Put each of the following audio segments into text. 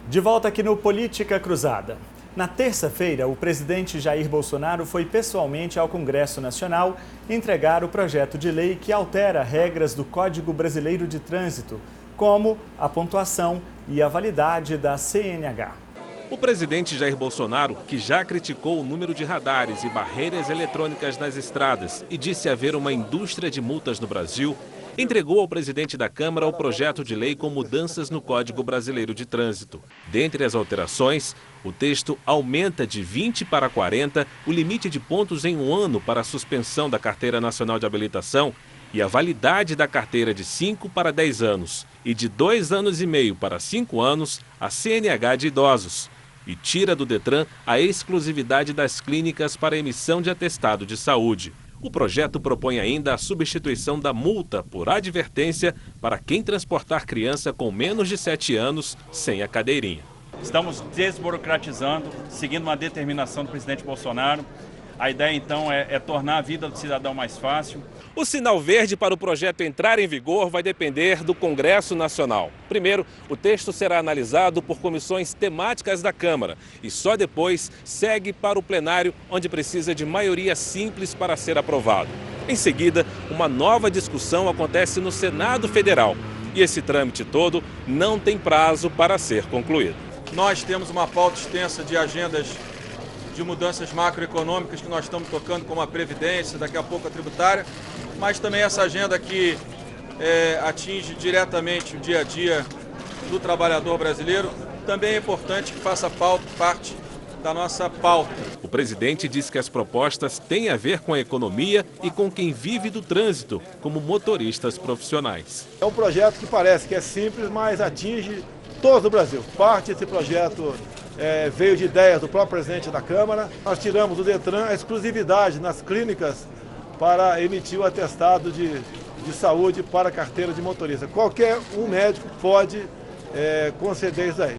De volta aqui no Política Cruzada. Na terça-feira, o presidente Jair Bolsonaro foi pessoalmente ao Congresso Nacional entregar o projeto de lei que altera regras do Código Brasileiro de Trânsito, como a pontuação e a validade da CNH. O presidente Jair Bolsonaro, que já criticou o número de radares e barreiras eletrônicas nas estradas e disse haver uma indústria de multas no Brasil, entregou ao presidente da Câmara o projeto de lei com mudanças no Código Brasileiro de Trânsito. Dentre as alterações, o texto aumenta de 20 para 40 o limite de pontos em um ano para a suspensão da Carteira Nacional de Habilitação e a validade da carteira de 5 para 10 anos e de 2 anos e meio para 5 anos a CNH de idosos. E tira do Detran a exclusividade das clínicas para emissão de atestado de saúde. O projeto propõe ainda a substituição da multa por advertência para quem transportar criança com menos de 7 anos sem a cadeirinha. Estamos desburocratizando, seguindo uma determinação do presidente Bolsonaro. A ideia, então, é tornar a vida do cidadão mais fácil. O sinal verde para o projeto entrar em vigor vai depender do Congresso Nacional. Primeiro, o texto será analisado por comissões temáticas da Câmara e só depois segue para o plenário, onde precisa de maioria simples para ser aprovado. Em seguida, uma nova discussão acontece no Senado Federal e esse trâmite todo não tem prazo para ser concluído. Nós temos uma pauta extensa de agendas de mudanças macroeconômicas que nós estamos tocando, como a Previdência, daqui a pouco a tributária, mas também essa agenda que atinge diretamente o dia a dia do trabalhador brasileiro, também é importante que faça parte da nossa pauta. O presidente diz que as propostas têm a ver com a economia e com quem vive do trânsito, como motoristas profissionais. É um projeto que parece que é simples, mas atinge todo o Brasil. Parte desse projeto veio de ideias do próprio presidente da Câmara. Nós tiramos do Detran a exclusividade nas clínicas para emitir o atestado de saúde para a carteira de motorista. Qualquer um médico pode conceder isso aí.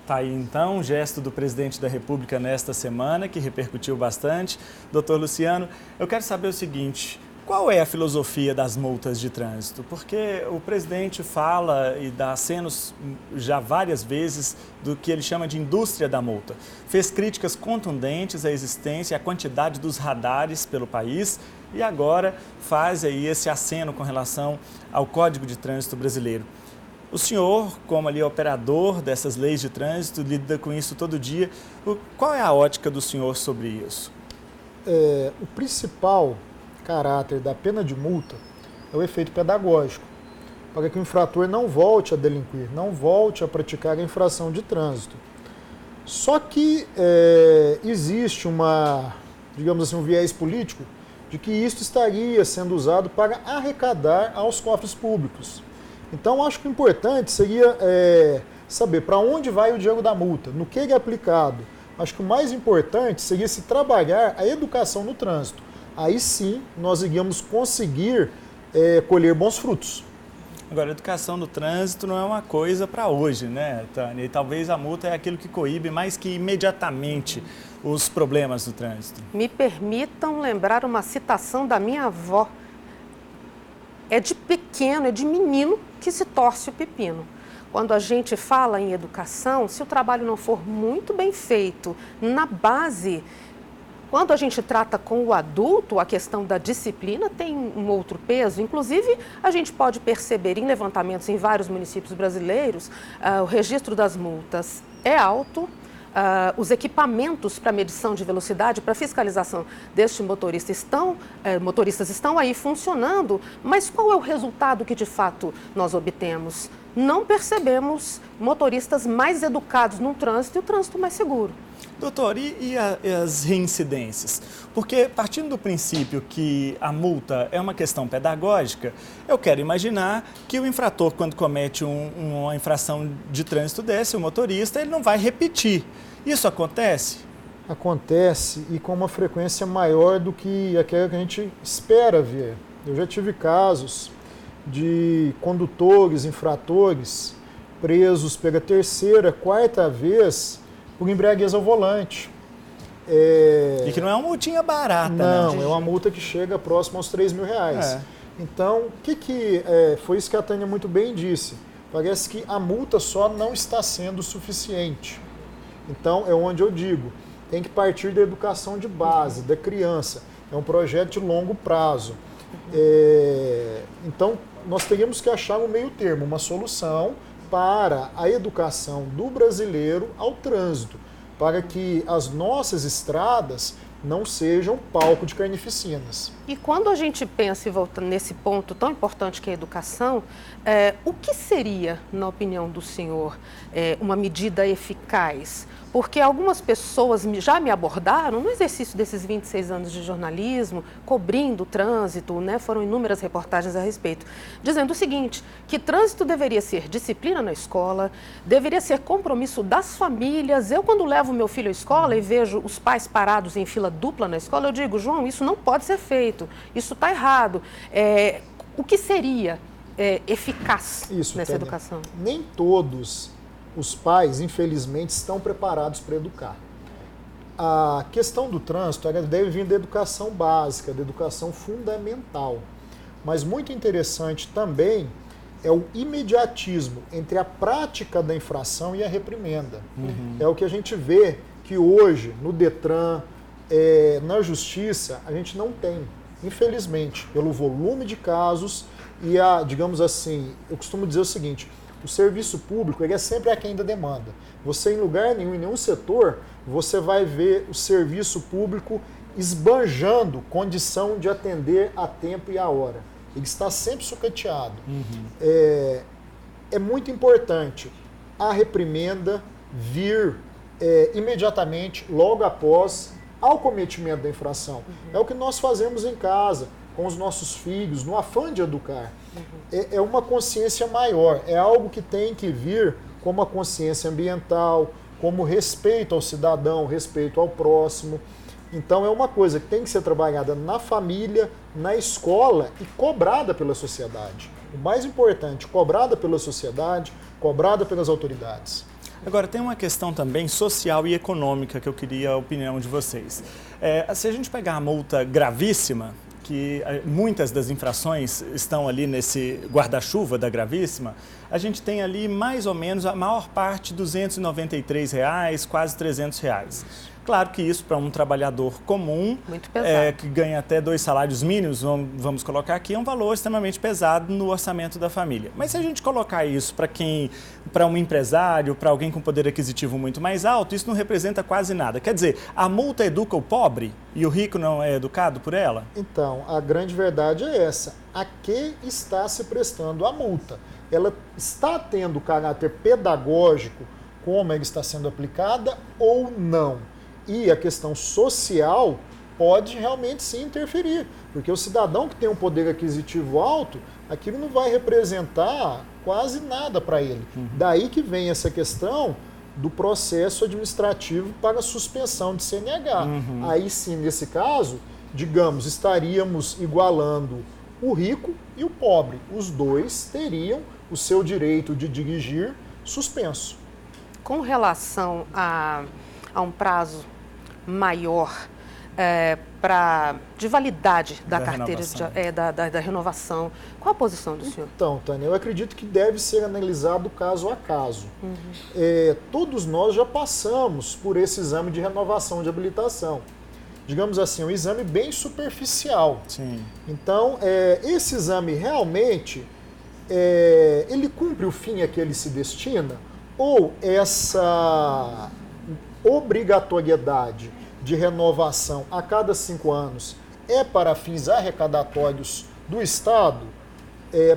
Tá aí então o gesto do presidente da República nesta semana, que repercutiu bastante. Doutor Luciano, eu quero saber o seguinte: qual é a filosofia das multas de trânsito? Porque o presidente fala e dá acenos já várias vezes do que ele chama de indústria da multa. Fez críticas contundentes à existência e à quantidade dos radares pelo país e agora faz aí esse aceno com relação ao Código de Trânsito brasileiro. O senhor, como ali operador dessas leis de trânsito, lida com isso todo dia. Qual é a ótica do senhor sobre isso? O principal caráter da pena de multa é o efeito pedagógico, para que o infrator não volte a delinquir, não volte a praticar a infração de trânsito. Só que existe digamos assim, um viés político de que isso estaria sendo usado para arrecadar aos cofres públicos. Então, acho que o importante seria saber para onde vai o dinheiro da multa, no que ele é aplicado. Acho que o mais importante seria se trabalhar a educação no trânsito. Aí sim, nós iríamos conseguir colher bons frutos. Agora, a educação no trânsito não é uma coisa para hoje, né, Tânia? E talvez a multa é aquilo que coíbe mais que imediatamente os problemas do trânsito. Me permitam lembrar uma citação da minha avó. É de pequeno, é de menino que se torce o pepino. Quando a gente fala em educação, se o trabalho não for muito bem feito na base, quando a gente trata com o adulto, a questão da disciplina tem um outro peso. Inclusive, a gente pode perceber em levantamentos em vários municípios brasileiros, o registro das multas é alto. Os equipamentos para medição de velocidade, para fiscalização deste motoristas estão aí funcionando, mas qual é o resultado que de fato nós obtemos? Não percebemos motoristas mais educados no trânsito e o trânsito mais seguro. Doutor, e as reincidências? Porque partindo do princípio que a multa é uma questão pedagógica, eu quero imaginar que o infrator, quando comete uma infração de trânsito dessa, o motorista, ele não vai repetir. Isso acontece? Acontece e com uma frequência maior do que aquela que a gente espera ver. Eu já tive casos de condutores, infratores, presos pela terceira, quarta vez por embriaguez ao volante. E que não é uma multinha barata, não, né? É uma multa que chega próximo aos R$3.000. Então, foi isso que a Tânia muito bem disse. parece que a multa só não está sendo suficiente. Então, é onde eu digo, tem que partir da educação de base, da criança. É um projeto de longo prazo. Então, nós teríamos que achar um meio termo, uma solução para a educação do brasileiro ao trânsito, para que as nossas estradas não sejam palco de carnificinas. E quando a gente pensa e volta nesse ponto tão importante que é a educação, o que seria, na opinião do senhor, uma medida eficaz? Porque algumas pessoas já me abordaram no exercício desses 26 anos de jornalismo, cobrindo o trânsito, né? Foram inúmeras reportagens a respeito, dizendo o seguinte, que trânsito deveria ser disciplina na escola, deveria ser compromisso das famílias. Eu, quando levo meu filho à escola e vejo os pais parados em fila dupla na escola, eu digo, João, isso não pode ser feito, isso está errado. O que seria eficaz nessa educação? Nem todos os pais, infelizmente, estão preparados para educar. A questão do trânsito deve vir da educação básica, da educação fundamental. Mas muito interessante também é o imediatismo entre a prática da infração e a reprimenda. É o que a gente vê que hoje, no Detran, na Justiça, a gente não tem, infelizmente, pelo volume de casos e digamos assim, eu costumo dizer o seguinte, o serviço público ele é sempre aquém da demanda. Você, em lugar nenhum, em nenhum setor, você vai ver o serviço público esbanjando condição de atender a tempo e a hora. Ele está sempre sucateado. É muito importante a reprimenda vir imediatamente, logo após, ao cometimento da infração. É o que nós fazemos em casa, com os nossos filhos, no afã de educar. É uma consciência maior, é algo que tem que vir com uma consciência ambiental, como respeito ao cidadão, respeito ao próximo. Então é uma coisa que tem que ser trabalhada na família, na escola e cobrada pela sociedade. O mais importante, cobrada pela sociedade, cobrada pelas autoridades. Agora, tem uma questão também social e econômica que eu queria a opinião de vocês. Se a gente pegar a multa gravíssima, que muitas das infrações estão ali nesse guarda-chuva da gravíssima, a gente tem ali mais ou menos a maior parte R$ 293, quase R$ 300. Claro que isso para um trabalhador comum, que ganha até 2 salários mínimos, vamos colocar aqui, é um valor extremamente pesado no orçamento da família. Mas se a gente colocar isso para um empresário, para alguém com poder aquisitivo muito mais alto, isso não representa quase nada. Quer dizer, a multa educa o pobre e o rico não é educado por ela? Então, a grande verdade é essa. A que está se prestando a multa? Ela está tendo caráter pedagógico, como ela está sendo aplicada ou não? E a questão social pode realmente sim interferir, porque o cidadão que tem um poder aquisitivo alto, aquilo não vai representar quase nada para ele. Daí que vem essa questão do processo administrativo para suspensão de CNH. Aí sim, nesse caso, digamos, estaríamos igualando o rico e o pobre. Os dois teriam o seu direito de dirigir suspenso. Com relação a um prazo maior de validade da carteira da renovação, qual a posição do senhor? Então, Tânia, eu acredito que deve ser analisado caso a caso. Todos nós já passamos por esse exame de renovação de habilitação. Digamos assim, um exame bem superficial. Sim. Então, esse exame realmente, ele cumpre o fim a que ele se destina? Ou essa obrigatoriedade de renovação a cada 5 anos é para fins arrecadatórios do Estado?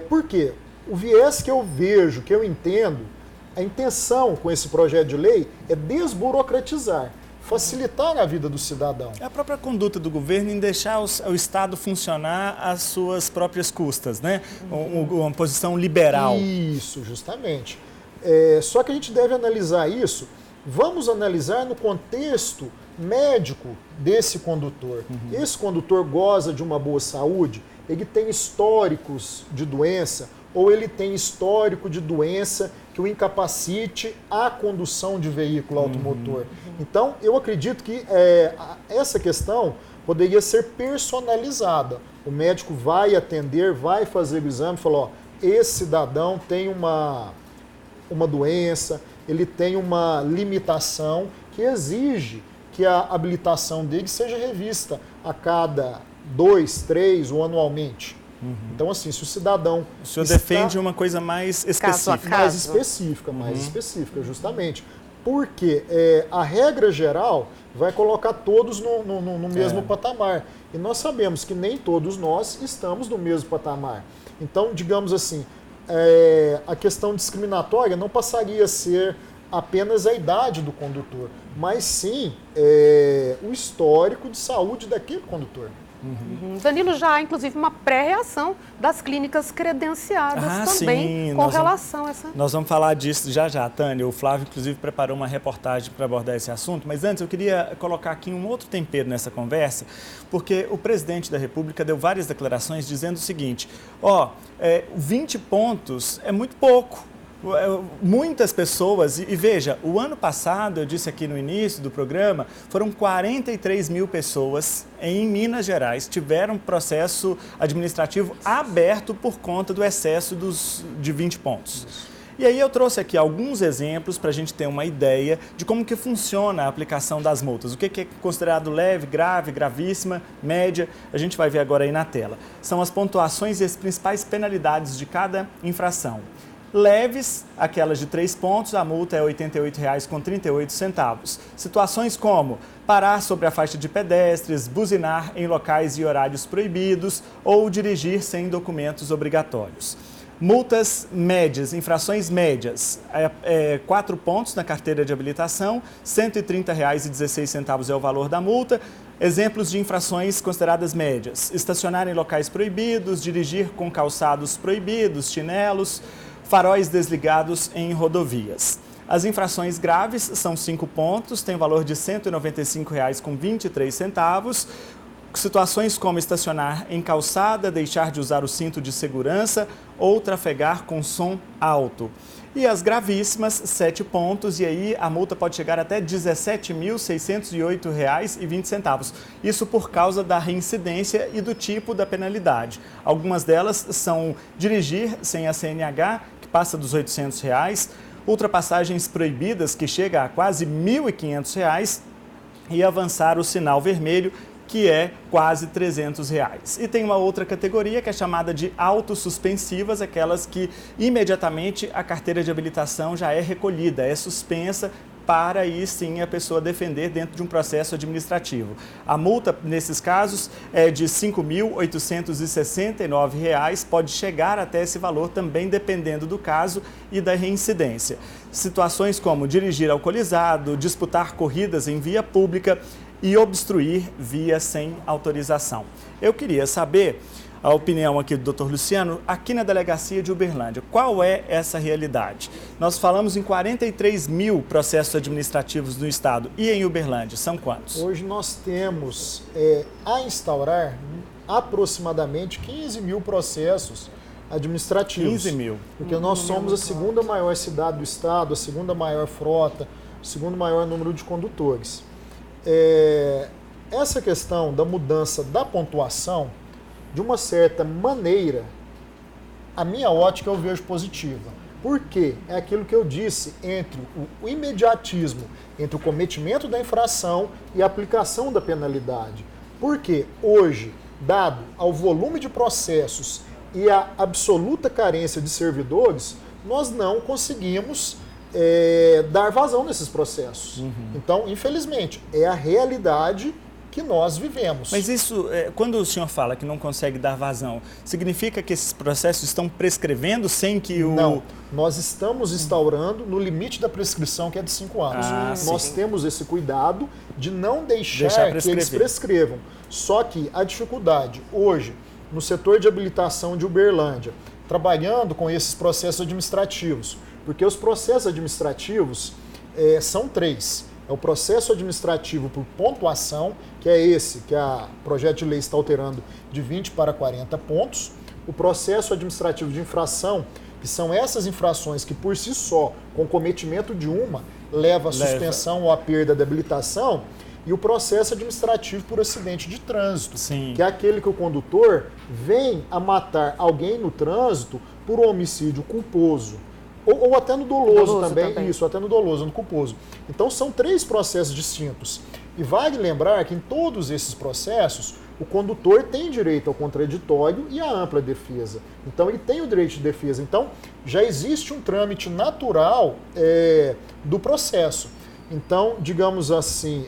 Por quê? O viés que eu vejo, que eu entendo, a intenção com esse projeto de lei é desburocratizar, facilitar a vida do cidadão. É a própria conduta do governo em deixar o Estado funcionar às suas próprias custas, né? Uma posição liberal. Isso, justamente. Só que a gente deve analisar isso. Vamos analisar no contexto médico desse condutor. Esse condutor goza de uma boa saúde? Ele tem históricos de doença? Ou ele tem histórico de doença que o incapacite à condução de veículo automotor? Então, eu acredito que essa questão poderia ser personalizada. O médico vai atender, vai fazer o exame e falar, esse cidadão tem uma doença, ele tem uma limitação que exige que a habilitação dele seja revista a cada 2, 3 ou anualmente. Então, assim, se o cidadão... O senhor defende uma coisa mais específica. Mais específica, justamente. Porque a regra geral vai colocar todos no mesmo patamar. E nós sabemos que nem todos nós estamos no mesmo patamar. Então, digamos assim, a questão discriminatória não passaria a ser apenas a idade do condutor, mas sim o histórico de saúde daquele condutor. Danilo, já há inclusive uma pré-reação das clínicas credenciadas também sim, com relação a essa... Nós vamos falar disso já, Tânia. O Flávio, inclusive, preparou uma reportagem para abordar esse assunto, mas antes eu queria colocar aqui um outro tempero nessa conversa, porque o presidente da República deu várias declarações dizendo o seguinte: 20 pontos é muito pouco. Muitas pessoas, e veja, o ano passado, eu disse aqui no início do programa, foram 43 mil pessoas em Minas Gerais tiveram processo administrativo aberto por conta do excesso de 20 pontos. E aí eu trouxe aqui alguns exemplos para a gente ter uma ideia de como que funciona a aplicação das multas. O que é considerado leve, grave, gravíssima, média, a gente vai ver agora aí na tela. São as pontuações e as principais penalidades de cada infração. Leves, aquelas de 3 pontos, a multa é R$ 88,38. Situações como parar sobre a faixa de pedestres, buzinar em locais e horários proibidos ou dirigir sem documentos obrigatórios. Multas médias, infrações médias, 4 pontos na carteira de habilitação, R$ 130,16 é o valor da multa. Exemplos de infrações consideradas médias: estacionar em locais proibidos, dirigir com calçados proibidos, chinelos, faróis desligados em rodovias. As infrações graves são 5 pontos, tem valor de R$ 195,23. Situações como estacionar em calçada, deixar de usar o cinto de segurança ou trafegar com som alto. E as gravíssimas, 7 pontos, e aí a multa pode chegar até R$ 17.608,20. Isso por causa da reincidência e do tipo da penalidade. Algumas delas são dirigir sem a CNH, que passa dos R$ 800, ultrapassagens proibidas, que chega a quase R$ 1.500, e avançar o sinal vermelho, que é quase R$ 300. E tem uma outra categoria que é chamada de autossuspensivas, aquelas que imediatamente a carteira de habilitação já é recolhida, é suspensa, para aí sim a pessoa defender dentro de um processo administrativo. A multa, nesses casos, é de R$ 5.869, pode chegar até esse valor também dependendo do caso e da reincidência. Situações como dirigir alcoolizado, disputar corridas em via pública e obstruir via sem autorização. Eu queria saber a opinião aqui do Dr. Luciano, aqui na delegacia de Uberlândia. Qual é essa realidade? Nós falamos em 43 mil processos administrativos no estado. E em Uberlândia, são quantos? Hoje nós temos a instaurar aproximadamente 15 mil processos administrativos. 15 mil. Porque nós somos a segunda maior cidade do estado, a segunda maior frota, o segundo maior número de condutores. Essa questão da mudança da pontuação, de uma certa maneira, a minha ótica eu vejo positiva. Porque é aquilo que eu disse, entre o imediatismo, entre o cometimento da infração e a aplicação da penalidade. Porque hoje, dado ao volume de processos e a absoluta carência de servidores, nós não conseguimos dar vazão nesses processos. Então, infelizmente, é a realidade que nós vivemos. Mas isso, quando o senhor fala que não consegue dar vazão, significa que esses processos estão prescrevendo sem que o... Não, nós estamos instaurando no limite da prescrição, que é de 5 anos. Nós temos esse cuidado de não deixar que eles prescrevam. Só que a dificuldade hoje, no setor de habilitação de Uberlândia, trabalhando com esses processos administrativos, porque os processos administrativos são 3. É o processo administrativo por pontuação, que é esse que o projeto de lei está alterando de 20 para 40 pontos. O processo administrativo de infração, que são essas infrações que por si só, com cometimento de uma, leva à suspensão ou à perda da habilitação. E o processo administrativo por acidente de trânsito, que é aquele que o condutor vem a matar alguém no trânsito por homicídio culposo, ou até no doloso também, isso, até no doloso, no culposo. Então são 3 processos distintos. E vale lembrar que em todos esses processos, o condutor tem direito ao contraditório e à ampla defesa. Então ele tem o direito de defesa. Então já existe um trâmite natural do processo. Então, digamos assim,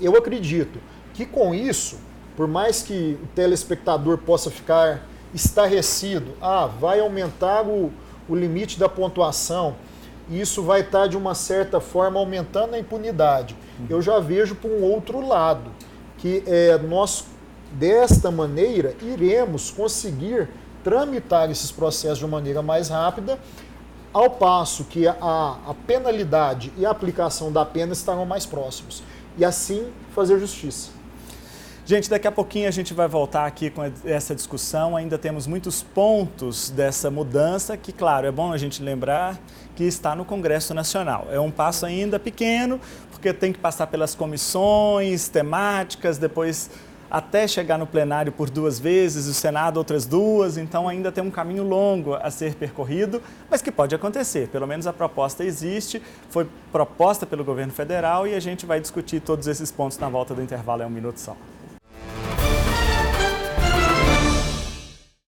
eu acredito que com isso, por mais que o telespectador possa ficar estarrecido, vai aumentar o limite da pontuação, e isso vai estar, de uma certa forma, aumentando a impunidade. Eu já vejo por um outro lado, que nós, desta maneira, iremos conseguir tramitar esses processos de uma maneira mais rápida, ao passo que a penalidade e a aplicação da pena estarão mais próximos. E assim fazer justiça. Gente, daqui a pouquinho a gente vai voltar aqui com essa discussão. Ainda temos muitos pontos dessa mudança que, claro, é bom a gente lembrar que está no Congresso Nacional. É um passo ainda pequeno, porque tem que passar pelas comissões temáticas, depois até chegar no plenário por 2 vezes, o Senado outras 2, então ainda tem um caminho longo a ser percorrido, mas que pode acontecer. Pelo menos a proposta existe, foi proposta pelo governo federal e a gente vai discutir todos esses pontos na volta do intervalo. É um minuto só.